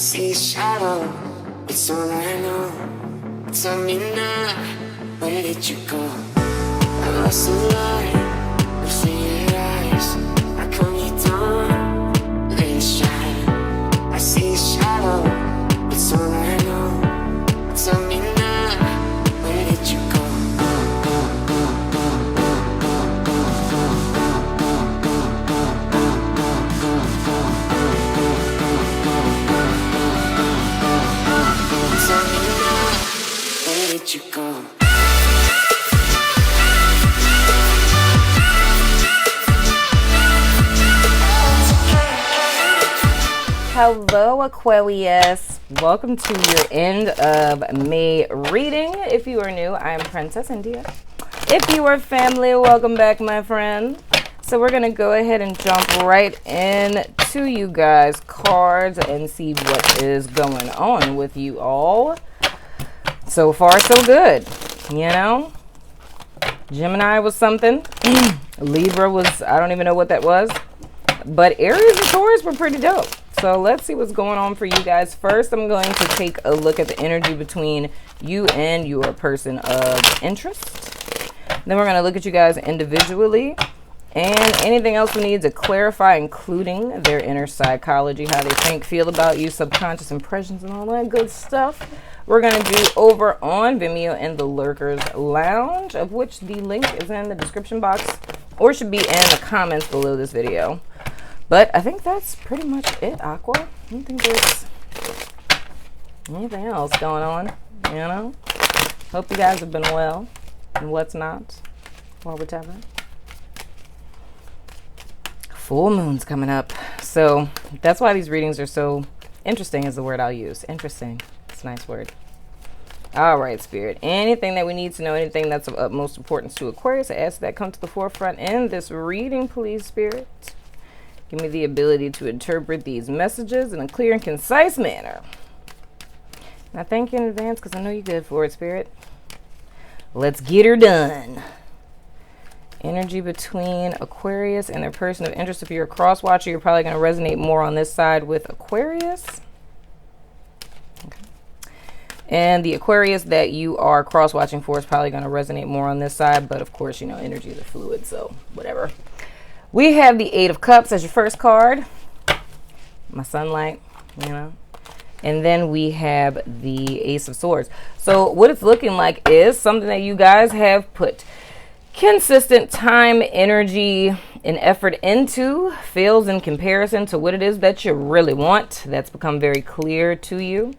See shadow, it's all I know. Tell me now, where did you go? I lost the light, losing your eyes. How come you don't let it shine? I see shadow, it's all I know. Tell me now, where did you go? You go. Hello Aquarius, welcome to your end of May reading. If you are new, I am Princess India. If you are family, welcome back my friend. So we're gonna go ahead and jump right into you guys cards and see what is going on with you all. So far, so good, you know? Gemini was something. Libra was, I don't even know what that was. But Aries and Taurus were pretty dope. So let's see what's going on for you guys. First, I'm going to take a look at the energy between you and your person of interest. Then we're going to look at you guys individually. And anything else we need to clarify, including their inner psychology, how they think, feel about you, subconscious impressions, and all that good stuff. We're going to do over on Vimeo in the Lurkers Lounge, of which the link is in the description box or should be in the comments below this video. But I think that's pretty much it, Aqua. I don't think there's anything else going on, you know? Hope you guys have been well and what's not or whatever. Full moon's coming up. So that's why these readings are so interesting is the word I'll use. Interesting. It's a nice word. All right, Spirit. Anything that we need to know, anything that's of utmost importance to Aquarius, I ask that come to the forefront in this reading, please, Spirit. Give me the ability to interpret these messages in a clear and concise manner. And I thank you in advance because I know you're good for it, Spirit. Let's get her done. Energy between Aquarius and their person of interest. If you're a cross watcher, you're probably going to resonate more on this side with Aquarius. Okay. And the Aquarius that you are cross watching for is probably going to resonate more on this side. But of course, you know, energy is a fluid, so whatever. We have the Eight of Cups as your first card. My sunlight, you know. And then we have the Ace of Swords. So what it's looking like is something that you guys have put consistent time, energy, and effort into fails in comparison to what it is that you really want. That's become very clear to you.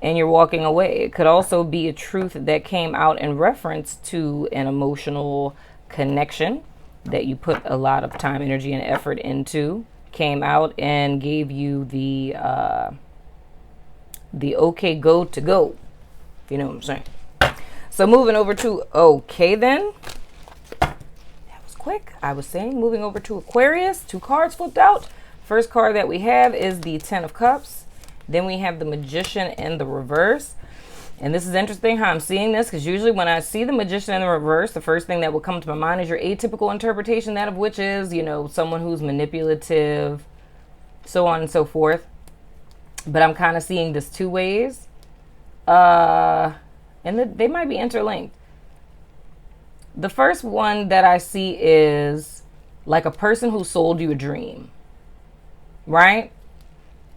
And you're walking away. It could also be a truth that came out in reference to an emotional connection that you put a lot of time, energy, and effort into, came out and gave you the okay go to go, if you know what I'm saying. So moving over to okay then. That was quick. I was saying moving over to Aquarius, 2 cards flipped out. First card that we have is the Ten of Cups. Then we have the Magician in the reverse. And this is interesting how I'm seeing this, because usually when I see the Magician in the reverse, the first thing that will come to my mind is your atypical interpretation, that of which is, you know, someone who's manipulative, so on and so forth. But I'm kind of seeing this 2 ways. And they might be interlinked. The first one that I see is like a person who sold you a dream, right?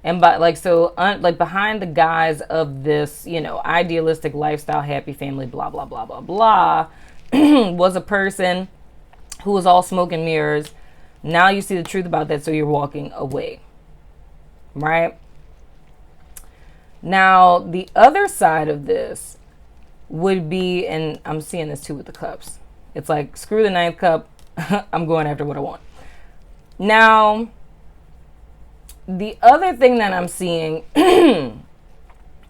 And by like, so like behind the guise of this, you know, idealistic lifestyle, happy family, blah, blah, blah, blah, blah, was a person who was all smoke and mirrors. Now you see the truth about that, so you're walking away, right? Now, the other side of this would be, and I'm seeing this too with the cups. It's like, screw the 9th cup. I'm going after what I want. Now, the other thing that I'm seeing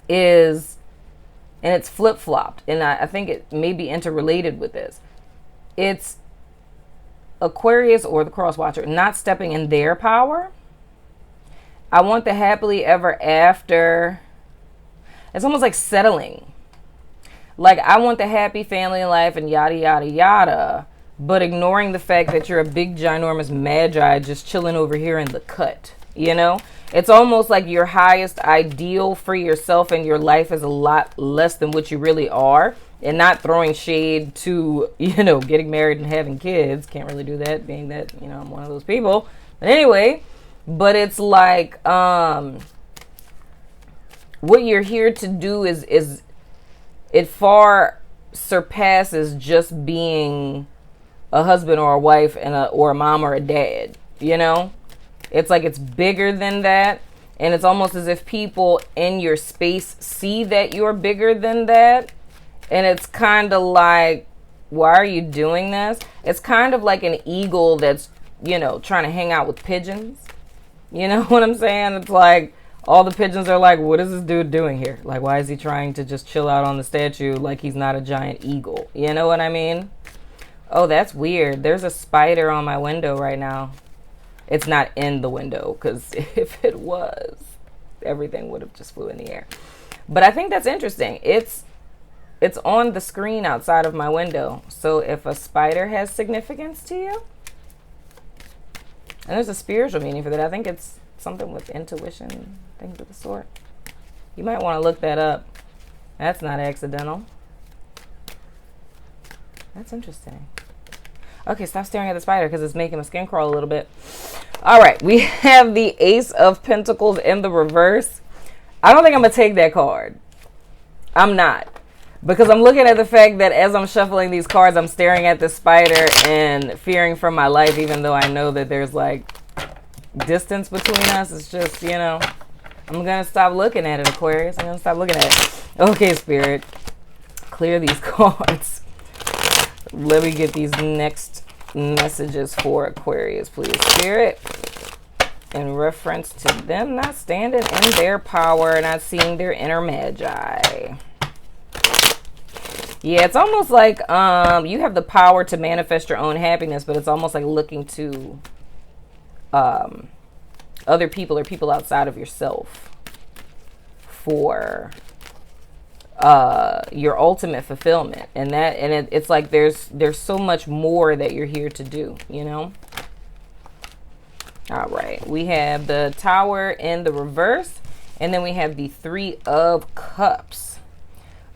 is, and it's flip-flopped, and I think it may be interrelated with this. It's Aquarius or the cross watcher not stepping in their power. I want the happily ever after. It's almost like settling. Like, I want the happy family life and yada, yada, yada, but ignoring the fact that you're a big, ginormous magi just chilling over here in the cut. you know? It's almost like your highest ideal for yourself and your life is a lot less than what you really are. And not throwing shade to, you know, getting married and having kids. Can't really do that, being that, you know, I'm one of those people. But anyway, but it's like, what you're here to do is it far surpasses just being a husband or a wife and or a mom or a dad, you know? It's like it's bigger than that. And it's almost as if people in your space see that you're bigger than that. And it's kind of like, why are you doing this? It's kind of like an eagle that's, you know, trying to hang out with pigeons. You know what I'm saying? It's like all the pigeons are like, what is this dude doing here? Like, why is he trying to just chill out on the statue like he's not a giant eagle? You know what I mean? Oh, that's weird. There's a spider on my window right now. It's not in the window, because if it was, everything would have just flew in the air. But I think that's interesting. It's on the screen outside of my window. So if a spider has significance to you, and there's a spiritual meaning for that. I think it's something with intuition, things of the sort. You might want to look that up. That's not accidental. That's interesting. Okay, stop staring at the spider because it's making my skin crawl a little bit. All right, we have the Ace of Pentacles in the reverse. I don't think I'm going to take that card. I'm not. Because I'm looking at the fact that as I'm shuffling these cards, I'm staring at the spider and fearing for my life, even though I know that there's like distance between us. It's just, you know, I'm going to stop looking at it, Aquarius. I'm going to stop looking at it. Okay, Spirit, clear these cards. Let me get these next messages for Aquarius, please, Spirit. In reference to them not standing in their power, not seeing their inner magi. Yeah, it's almost like you have the power to manifest your own happiness, but it's almost like looking to other people or people outside of yourself for your ultimate fulfillment. And it's like there's so much more that you're here to do, you know? All right, we have the Tower in the reverse, and then we have the Three of Cups.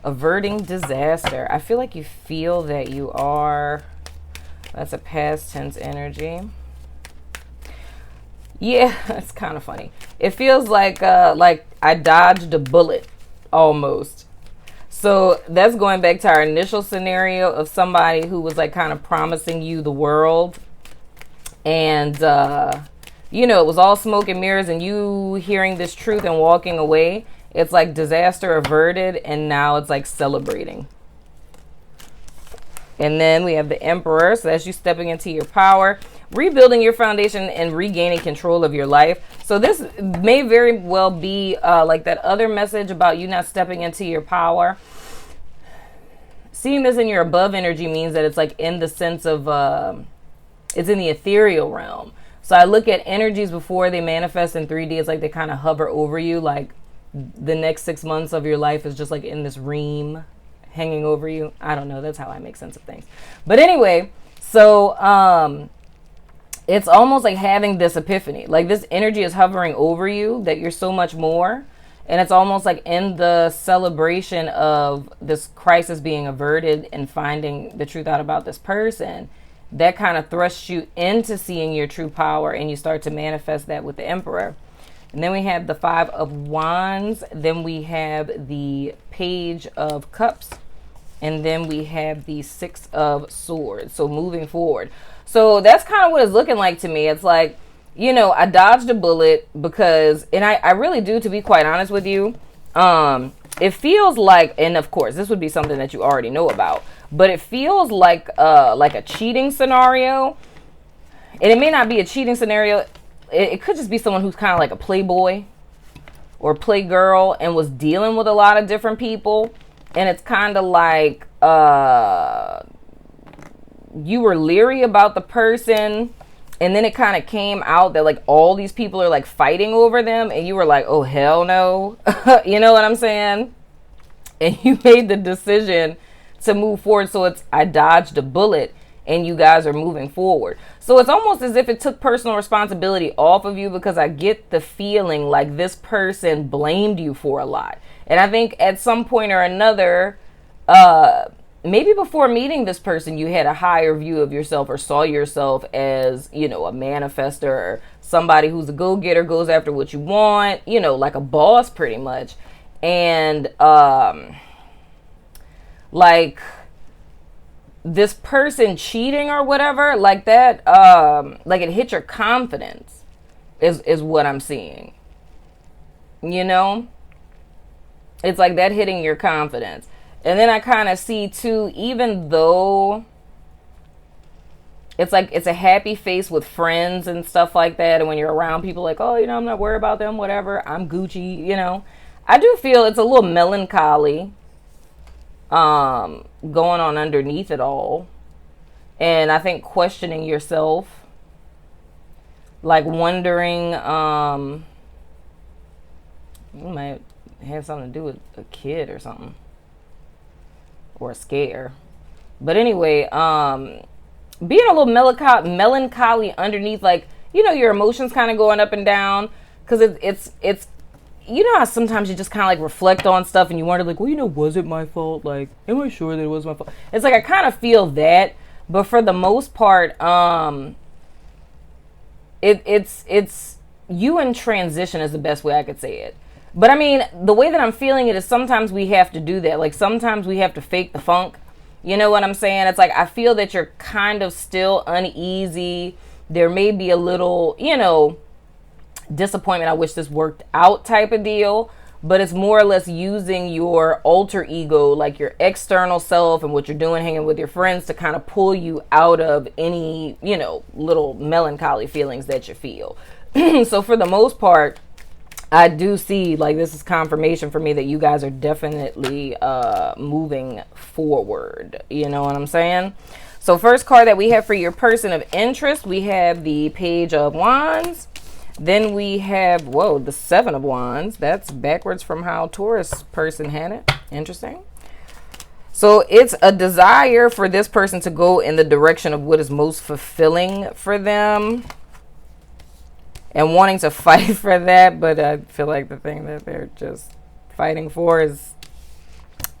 Averting disaster. I feel like you feel that you are. That's a past tense energy. Yeah, it's kind of funny. It feels like I dodged a bullet almost. So that's going back to our initial scenario of somebody who was like kind of promising you the world. And, you know, it was all smoke and mirrors and you hearing this truth and walking away. It's like disaster averted, and now it's like celebrating. And then we have the Emperor. So that's you stepping into your power, rebuilding your foundation, and regaining control of your life. So this may very well be like that other message about you not stepping into your power. Seeing this in your above energy means that it's like in the sense of, it's in the ethereal realm. So I look at energies before they manifest in 3D. It's like they kind of hover over you, like the next 6 months of your life is just like in this ream hanging over you. I don't know. That's how I make sense of things. But anyway, so it's almost like having this epiphany. Like this energy is hovering over you that you're so much more. And it's almost like in the celebration of this crisis being averted and finding the truth out about this person, that kind of thrusts you into seeing your true power, and you start to manifest that with the Emperor. And then we have the Five of Wands. Then we have the Page of Cups. And then we have the Six of Swords. So moving forward. So that's kind of what it's looking like to me. It's like, you know, I dodged a bullet because, and I really do, to be quite honest with you, it feels like, and of course, this would be something that you already know about, but it feels like a cheating scenario. And it may not be a cheating scenario. It could just be someone who's kind of like a playboy or playgirl and was dealing with a lot of different people. And it's kind of like you were leery about the person. And then it kind of came out that like all these people are like fighting over them. And you were like, oh, hell no. You know what I'm saying? And you made the decision to move forward. So it's, I dodged a bullet. and you guys are moving forward. So it's almost as if it took personal responsibility off of you, because I get the feeling like this person blamed you for a lot. And I think at some point or another, maybe before meeting this person, you had a higher view of yourself, or saw yourself as, you know, a manifester, or somebody who's a go-getter, goes after what you want, you know, like a boss pretty much. And like this person cheating or whatever, like that, like it hit your confidence is what I'm seeing. You know? It's like that hitting your confidence. And then I kind of see too, even though it's like it's a happy face with friends and stuff like that, and when you're around people like, oh, you know, I'm not worried about them, whatever, I'm Gucci, you know, I do feel it's a little melancholy going on underneath it all. And I think questioning yourself, like wondering, you might have something to do with a kid or something, or a scare. But anyway, being a little melancholy underneath, like, you know, your emotions kind of going up and down, because it's you know how sometimes you just kind of like reflect on stuff and you wonder like, well, you know, was it my fault? Like, am I sure that it was my fault? It's like I kind of feel that, but for the most part, it's you in transition is the best way I could say it. But I mean, the way that I'm feeling it is sometimes we have to do that. Like sometimes we have to fake the funk. You know what I'm saying? It's like I feel that you're kind of still uneasy. There may be a little, you know, disappointment, I wish this worked out type of deal. But it's more or less using your alter ego, like your external self and what you're doing, hanging with your friends, to kind of pull you out of any, you know, little melancholy feelings that you feel. So for the most part, I do see, like, this is confirmation for me that you guys are definitely moving forward. You know what I'm saying? So first card that we have for your person of interest, we have the Page of Wands. Then we have, whoa, the Seven of Wands. That's backwards from how Taurus person had it. Interesting. So it's a desire for this person to go in the direction of what is most fulfilling for them, and wanting to fight for that. But I feel like the thing that they're just fighting for is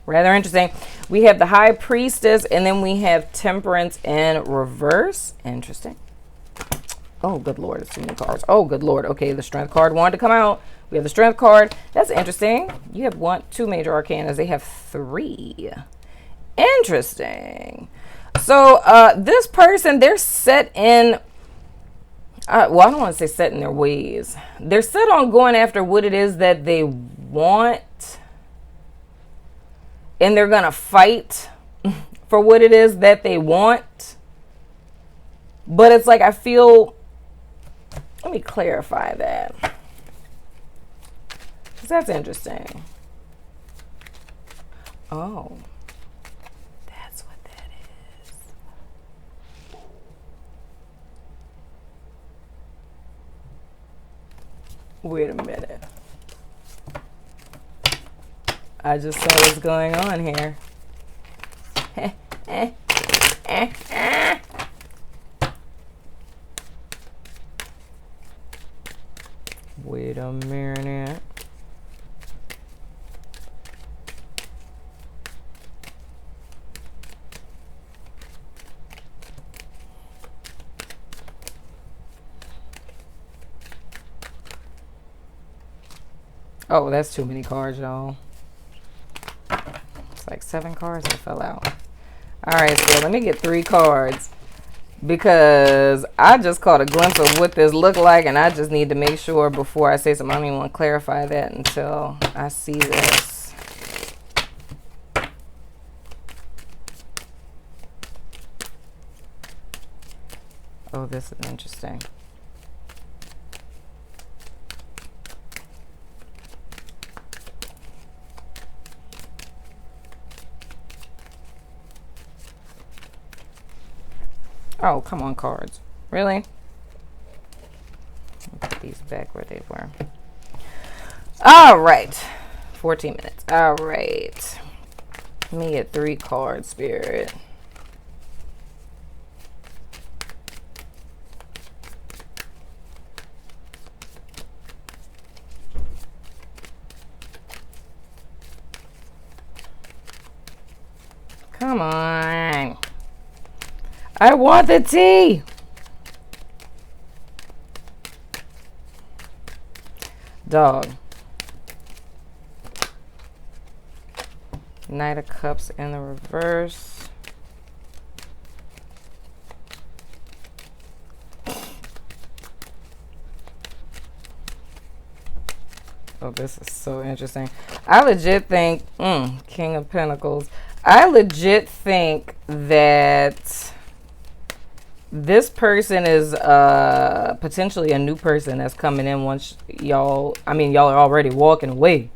rather interesting. We have the High Priestess, and then we have Temperance in reverse. Interesting. Oh, good Lord. It's too many cards. Oh, good Lord. Okay, the Strength card wanted to come out. We have the Strength card. That's interesting. You have two major arcanas. They have three. Interesting. So this person, they're set in... well, I don't want to say set in their ways. They're set on going after what it is that they want. And they're going to fight for what it is that they want. But it's like I feel... Let me clarify that. Because that's interesting. Oh. That's what that is. Wait a minute. I just saw what's going on here. Wait a minute. Oh, that's too many cards, y'all. It's like 7 cards that fell out. All right, so let me get 3 cards, because I just caught a glimpse of what this looked like, and I just need to make sure before I say something. I don't even want to clarify that until I see this. Oh, this is interesting. Oh, come on, cards. Really? Put these back where they were. All right. 14 minutes. All right. Let me get 3 cards, Spirit. Come on. I want the tea. Dog. Knight of Cups in the reverse. Oh, this is so interesting. I legit think, King of Pentacles. I legit think that this person is potentially a new person that's coming in once y'all are already walking away,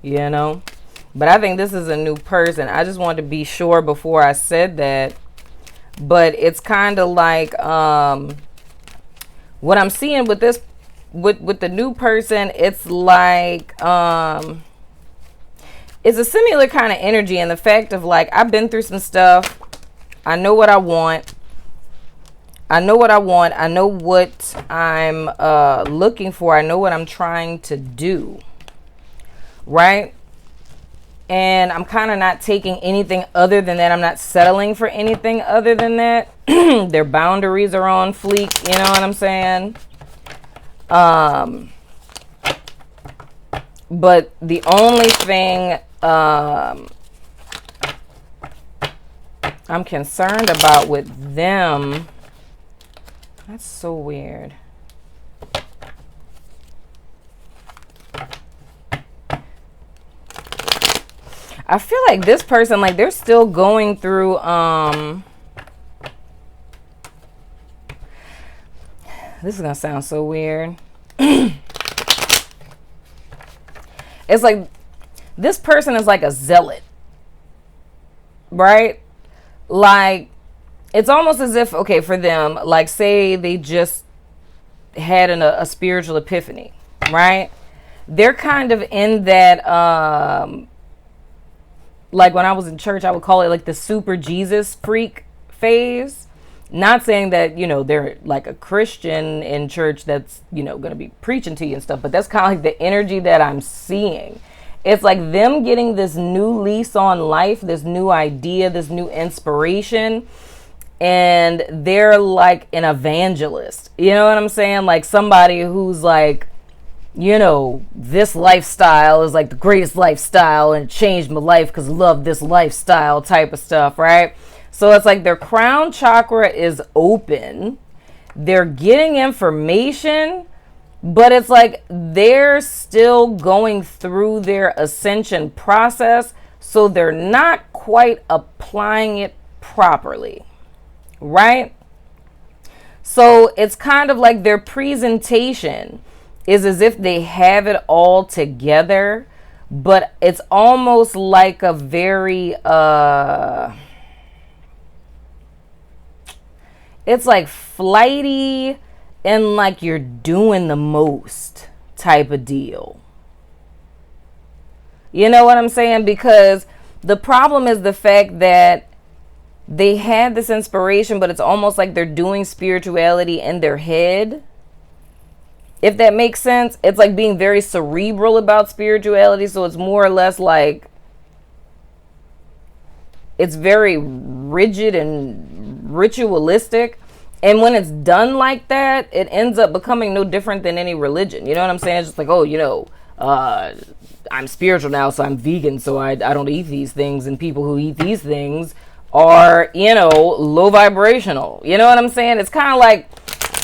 you know? But I think this is a new person. I just wanted to be sure before I said that. But it's kind of like what I'm seeing with this, with the new person, it's like it's a similar kind of energy, and the fact of like, I've been through some stuff. I know what I want. I know what I'm looking for. I know what I'm trying to do. Right? And I'm kind of not taking anything other than that. I'm not settling for anything other than that. Their boundaries are on fleek. You know what I'm saying? But the only thing I'm concerned about with them, that's so weird. I feel like this person, like, they're still going through this is gonna sound so weird. It's like this person is like a zealot, right? Like, it's almost as if, okay, for them, like, say they just had a spiritual epiphany, right? They're kind of in that like, when I was in church, I would call it like the super Jesus freak phase. Not saying that, you know, they're like a Christian in church that's, you know, going to be preaching to you and stuff, but that's kind of like the energy that I'm seeing. It's like them getting this new lease on life, this new idea, this new inspiration, and they're like an evangelist. You know what I'm saying? Like somebody who's like, you know, this lifestyle is like the greatest lifestyle and it changed my life because I love this lifestyle type of stuff, right? So it's like their crown chakra is open. They're getting information, but it's like they're still going through their ascension process, so they're not quite applying it properly, right? So it's kind of like their presentation is as if they have it all together, but it's almost like a very it's like flighty and like you're doing the most type of deal. You know what I'm saying? Because the problem is the fact that they had this inspiration, but it's almost like they're doing spirituality in their head. If that makes sense, it's like being very cerebral about spirituality. So it's more or less like it's very rigid and ritualistic. And when it's done like that, it ends up becoming no different than any religion. You know what I'm saying? It's just like, oh, you know, I'm spiritual now, so I'm vegan, so I don't eat these things. And people who eat these things are, you know, low vibrational. You know what I'm saying? It's kind of like,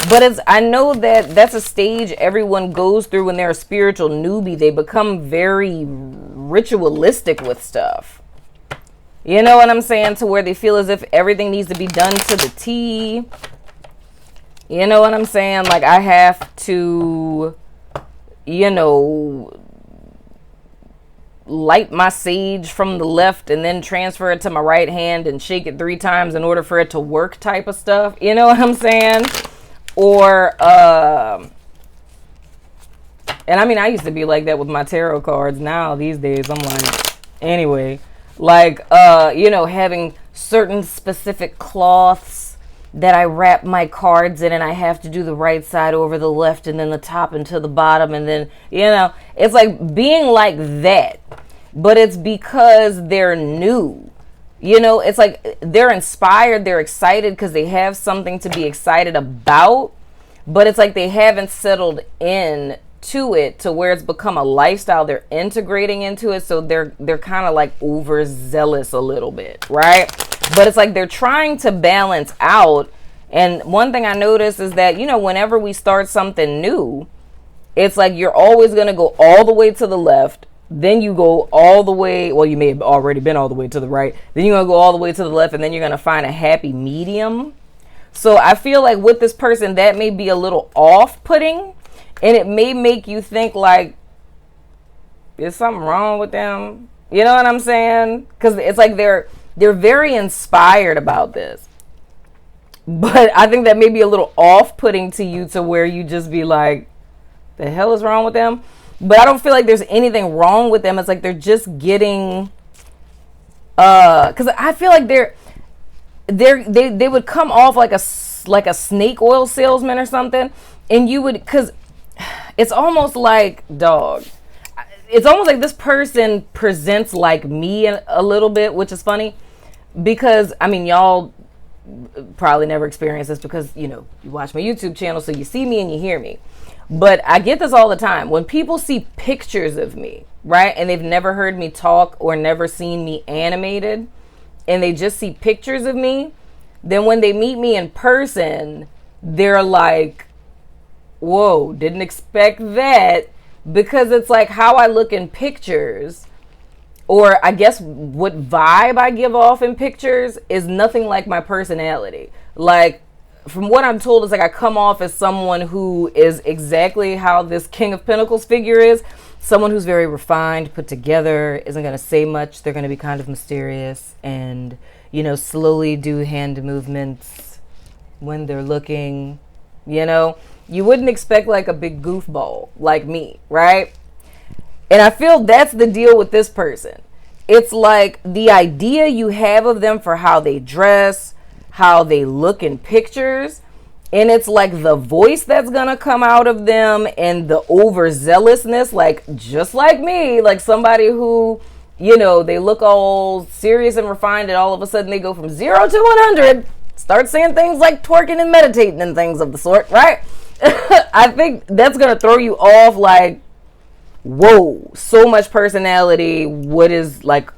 but I know that that's a stage everyone goes through when they're a spiritual newbie. They become very ritualistic with stuff. You know what I'm saying? To where they feel as if everything needs to be done to the T. You know what I'm saying? Like, I have to, you know, light my sage from the left and then transfer it to my right hand and shake it 3 times in order for it to work type of stuff. You know what I'm saying? Or, and I mean, I used to be like that with my tarot cards. Now, these days, I'm like, anyway, like, you know, having certain specific cloths that I wrap my cards in, and I have to do the right side over the left and then the top and to the bottom. And then, you know, it's like being like that, but it's because they're new. You know, it's like they're inspired, they're excited because they have something to be excited about, but it's like they haven't settled in to it to where it's become a lifestyle. They're integrating into it, so they're kind of like overzealous a little bit, right? But it's like they're trying to balance out. And one thing I noticed is that, you know, whenever we start something new, it's like you're always going to go all the way to the left, then you go all the way, well, you may have already been all the way to the right, then you're going to go all the way to the left, and then you're going to find a happy medium. So I feel like with this person, that may be a little off-putting, and it may make you think like, is something wrong with them? You know what I'm saying? Because it's like they're very inspired about this. But I think that may be a little off-putting to you, to where you just be like, the hell is wrong with them? But I don't feel like there's anything wrong with them. It's like they're just getting, because I feel like they would come off like a snake oil salesman or something, and you would, because it's almost like, dog, it's almost like this person presents like me a little bit, which is funny, because I mean, y'all probably never experienced this because, you know, you watch my YouTube channel, so you see me and you hear me. But I get this all the time. When people see pictures of me, right, and they've never heard me talk or never seen me animated, and they just see pictures of me, then when they meet me in person, they're like, whoa, didn't expect that. Because it's like how I look in pictures, or I guess what vibe I give off in pictures, is nothing like my personality. Like, from what I'm told, it's like I come off as someone who is exactly how this King of Pentacles figure is. Someone who's very refined, put together, isn't going to say much. They're going to be kind of mysterious and, you know, slowly do hand movements when they're looking, you know. You wouldn't expect like a big goofball like me, right? And I feel that's the deal with this person. It's like the idea you have of them for how they dress, how they look in pictures, and it's like the voice that's gonna come out of them and the overzealousness, like just like me, like somebody who, you know, they look all serious and refined, and all of a sudden they go from 0 to 100, start saying things like twerking and meditating and things of the sort, right? I think that's gonna throw you off, like, whoa, so much personality. What is, like,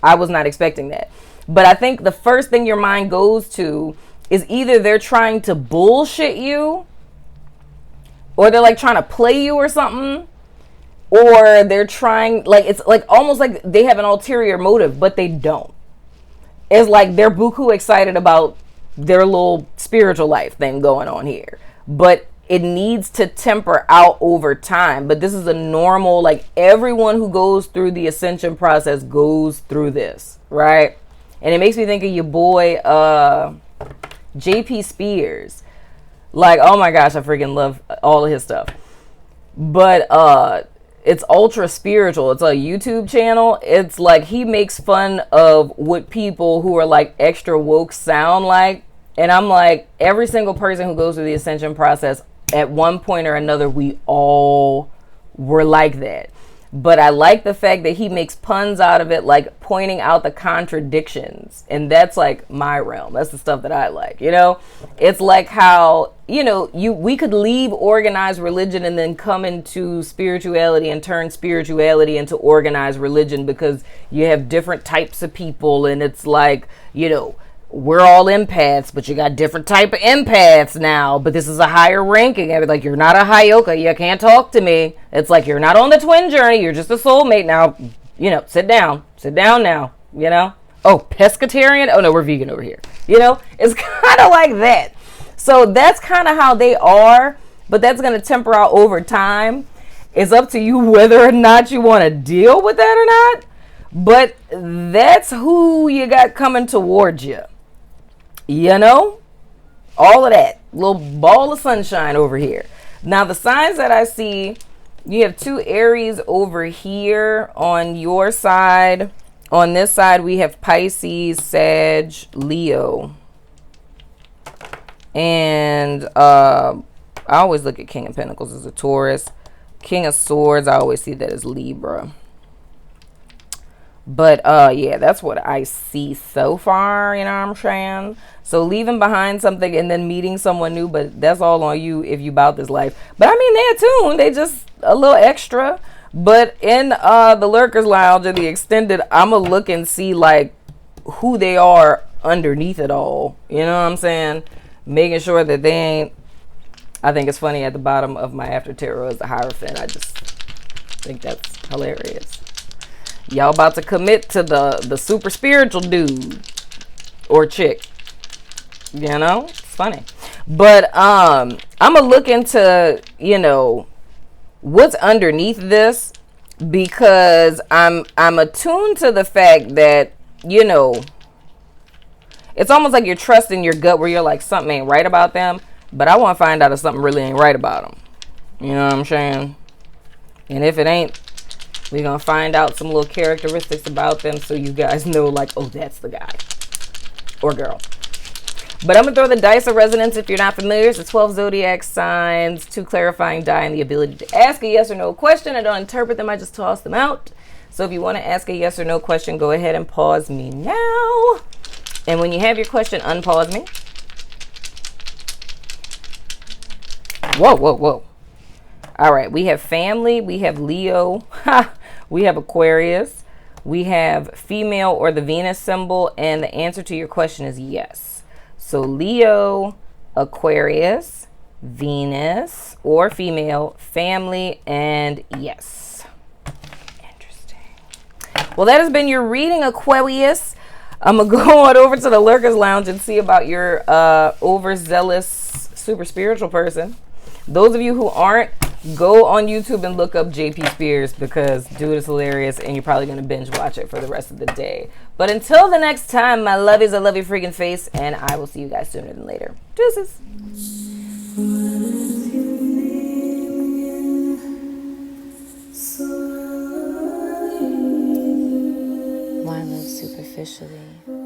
I was not expecting that. But I think the first thing your mind goes to is either they're trying to bullshit you, or they're like trying to play you or something, or they're trying, like, it's like almost like they have an ulterior motive, but they don't. It's like they're buku excited about their little spiritual life thing going on here, but it needs to temper out over time. But this is a normal, like, everyone who goes through the ascension process goes through this, right? And it makes me think of your boy, JP Spears. Like, oh my gosh, I freaking love all of his stuff. But it's ultra spiritual. It's a YouTube channel. It's like he makes fun of what people who are like extra woke sound like. And I'm like, every single person who goes through the ascension process, at one point or another, we all were like that. But I like the fact that he makes puns out of it, like pointing out the contradictions. And that's like my realm. That's the stuff that I like, you know? It's like how, you know, we could leave organized religion and then come into spirituality and turn spirituality into organized religion, because you have different types of people. And it's like, you know, we're all empaths, but you got different type of empaths now, but this is a higher ranking. Like, you're not a Hyoka, you can't talk to me. It's like, you're not on the twin journey, you're just a soulmate now. You know, sit down now, you know. Oh, pescatarian? Oh no, we're vegan over here. You know, it's kind of like that. So that's kind of how they are, but that's going to temper out over time. It's up to you whether or not you want to deal with that or not, but that's who you got coming towards you. You know, all of that little ball of sunshine over here. Now, the signs that I see, you have 2 Aries over here on your side. On this side, we have Pisces, Sag, Leo. And I always look at King of Pentacles as a Taurus. King of Swords, I always see that as Libra. But yeah, that's what I see so far, you know what I'm saying? So leaving behind something and then meeting someone new, but that's all on you if you about this life. But I mean, they're tuned, they just a little extra. But in the Lurkers Lounge or the extended, I'ma look and see like who they are underneath it all. You know what I'm saying? Making sure that they ain't. I think it's funny at the bottom of my after tarot is the Hierophant. I just think that's hilarious. Y'all about to commit to the super spiritual dude or chick. You know? It's funny. But I'm gonna look into, you know, what's underneath this, because I'm attuned to the fact that, you know, it's almost like you're trusting your gut where you're like, something ain't right about them, but I want to find out if something really ain't right about them. You know what I'm saying? And if it ain't, we're going to find out some little characteristics about them so you guys know, like, oh, that's the guy or girl. But I'm going to throw the dice of resonance if you're not familiar. It's the 12 zodiac signs, 2 clarifying die, and the ability to ask a yes or no question. I don't interpret them, I just toss them out. So if you want to ask a yes or no question, go ahead and pause me now. And when you have your question, unpause me. Whoa, whoa, whoa. All right, we have family, we have Leo, we have Aquarius, we have female or the Venus symbol, and the answer to your question is yes. So Leo, Aquarius, Venus, or female, family, and yes. Interesting. Well, that has been your reading, Aquarius. I'm going to go on over to the Lurkers Lounge and see about your overzealous super spiritual person. Those of you who aren't, go on YouTube and look up JP Spears, because dude is hilarious and you're probably going to binge watch it for the rest of the day. But until the next time, my lovies, I love your freaking face, and I will see you guys sooner than later. Deuces. Why live superficially?